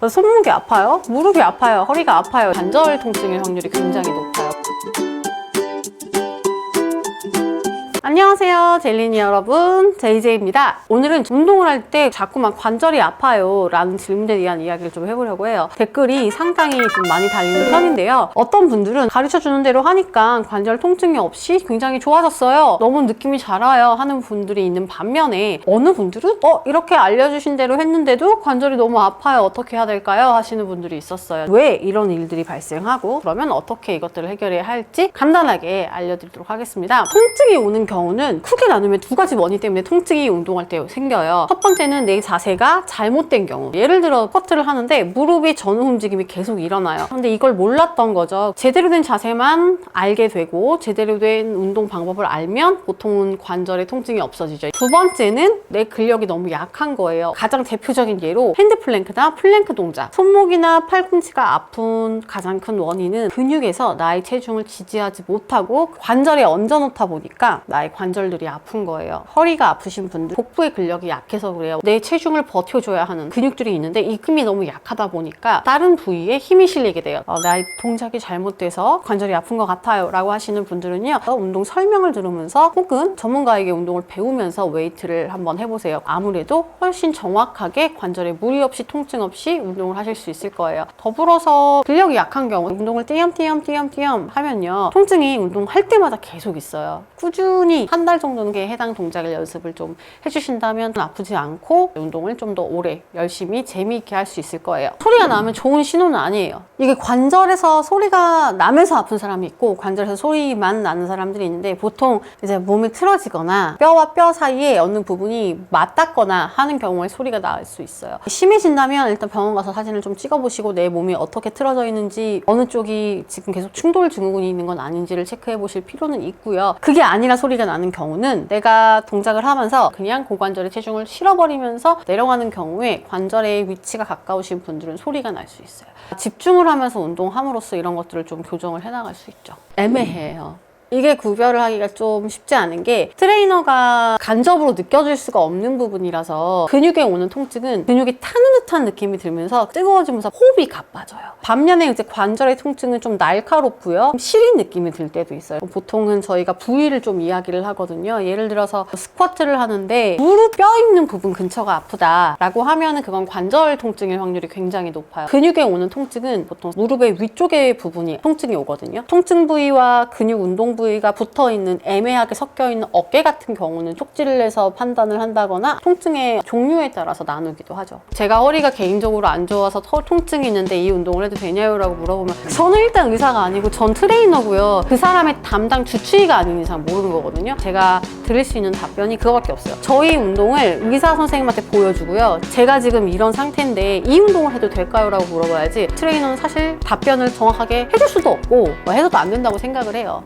손목이 아파요? 무릎이 아파요? 허리가 아파요? 관절 통증일 확률이 굉장히 높아요. 안녕하세요, 젤리니 여러분, JJ입니다. 오늘은 운동을 할 때 자꾸만 관절이 아파요 라는 질문에 대한 이야기를 좀 해보려고 해요. 댓글이 상당히 좀 많이 달리는 편인데요. 어떤 분들은 가르쳐주는 대로 하니까 관절 통증이 없이 굉장히 좋아졌어요, 너무 느낌이 잘 와요 하는 분들이 있는 반면에, 어느 분들은 이렇게 알려주신 대로 했는데도 관절이 너무 아파요, 어떻게 해야 될까요? 하시는 분들이 있었어요. 왜 이런 일들이 발생하고, 그러면 어떻게 이것들을 해결해야 할지 간단하게 알려드리도록 하겠습니다. 통증이 오는 경우는 크게 나누면 두 가지 원인 때문에 통증이 운동할 때 생겨요. 첫 번째는 내 자세가 잘못된 경우. 예를 들어 스쿼트를 하는데 무릎이 전후 움직임이 계속 일어나요. 근데 이걸 몰랐던 거죠. 제대로 된 자세만 알게 되고 제대로 된 운동 방법을 알면 보통은 관절에 통증이 없어지죠. 두 번째는 내 근력이 너무 약한 거예요. 가장 대표적인 예로 핸드 플랭크나 플랭크 동작. 손목이나 팔꿈치가 아픈 가장 큰 원인은 근육에서 나의 체중을 지지하지 못하고 관절에 얹어놓다 보니까 나의 관절들이 아픈 거예요. 허리가 아프신 분들, 복부의 근력이 약해서 그래요. 내 체중을 버텨줘야 하는 근육들이 있는데 이 힘이 너무 약하다 보니까 다른 부위에 힘이 실리게 돼요. 나의 동작이 잘못돼서 관절이 아픈 것 같아요 라고 하시는 분들은요, 운동 설명을 들으면서 혹은 전문가에게 운동을 배우면서 웨이트를 한번 해보세요. 아무래도 훨씬 정확하게 관절에 무리 없이 통증 없이 운동을 하실 수 있을 거예요. 더불어서 근력이 약한 경우 운동을 띄엄띄엄 하면요, 통증이 운동할 때마다 계속 있어요. 꾸준히 한 달 정도는 해당 동작을 연습을 좀 해주신다면 아프지 않고 운동을 좀 더 오래 열심히 재미있게 할 수 있을 거예요. 소리가 나면 좋은 신호는 아니에요. 이게 관절에서 소리가 나면서 아픈 사람이 있고 관절에서 소리만 나는 사람들이 있는데, 보통 이제 몸이 틀어지거나 뼈와 뼈 사이에 어느 부분이 맞닿거나 하는 경우에 소리가 날 수 있어요. 심해진다면 일단 병원 가서 사진을 좀 찍어보시고 내 몸이 어떻게 틀어져 있는지, 어느 쪽이 지금 계속 충돌 증후군이 있는 건 아닌지를 체크해 보실 필요는 있고요. 그게 아니라 소리가 나는 경우는 내가 동작을 하면서 그냥 고관절에 체중을 실어버리면서 내려가는 경우에 관절의 위치가 가까우신 분들은 소리가 날 수 있어요. 집중을 하면서 운동함으로써 이런 것들을 좀 교정을 해나갈 수 있죠. 애매해요. 이게 구별을 하기가 좀 쉽지 않은 게, 트레이너가 간접으로 느껴질 수가 없는 부분이라서 근육에 오는 통증은 근육이 타는 듯한 느낌이 들면서 뜨거워지면서 호흡이 가빠져요. 반면에 이제 관절의 통증은 좀 날카롭고요, 시린 느낌이 들 때도 있어요. 보통은 저희가 부위를 좀 이야기를 하거든요. 예를 들어서 스쿼트를 하는데 무릎 뼈 있는 부분 근처가 아프다라고 하면은 그건 관절 통증일 확률이 굉장히 높아요. 근육에 오는 통증은 보통 무릎의 위쪽의 부분이 통증이 오거든요. 통증 부위와 근육 운동 부위가 붙어있는, 애매하게 섞여있는 어깨 같은 경우는 쪽지를 내서 판단을 한다거나 통증의 종류에 따라서 나누기도 하죠. 제가 허리가 개인적으로 안 좋아서 통증이 있는데 이 운동을 해도 되냐고 라고 물어보면, 저는 일단 의사가 아니고 전 트레이너고요, 그 사람의 담당 주치의가 아닌 이상 모르는 거거든요. 제가 드릴 수 있는 답변이 그거밖에 없어요. 저희 운동을 의사 선생님한테 보여주고요, 제가 지금 이런 상태인데 이 운동을 해도 될까요? 라고 물어봐야지, 트레이너는 사실 답변을 정확하게 해줄 수도 없고 해서도 안 된다고 생각을 해요.